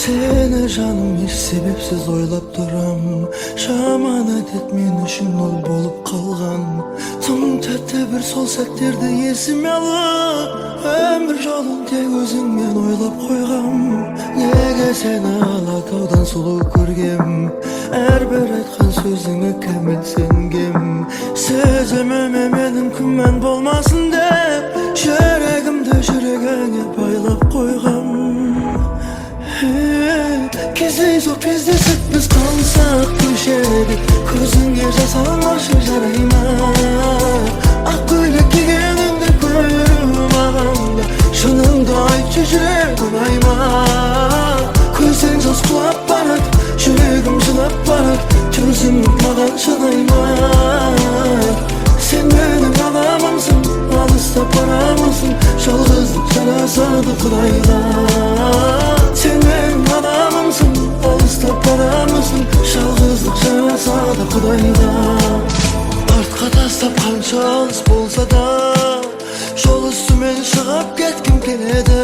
Seni canım hiç sebepsiz oylap duram. Şamanat et men üçün ol bolup kalgan. Tüm tette bir sol sektirdi esim yalı. Ömür jolun tek özüң men oylap koygam. Nege seni Alataudan sulu көргем. Әрбір айтқан сөзіңе кәміл сенгем. Сезіміме менің күмән болмасын деп, жүрегімді жүрегіңе байлап қойғам. Кездейсоқ кездесіп біз қалсақ көшеде, көзіңе жас алмашы жарай ма? Ақ көйлек кигеніңді көріп мағанда, шыныңды айтшы жүрегім ай ма? Көзің жас құлап барады, жүрегім жылап барады, төзімім маған шыдай ма? Sen benim adamımsın, alыстап барамысың, жалғыздық жарасады құдайға. Sen benim adamımsın, alыстап барамысың, жалғыздық жарасады құдайға. Артқа тастап қанша алыс болса да, жол үстімен шығып кеткім келеді.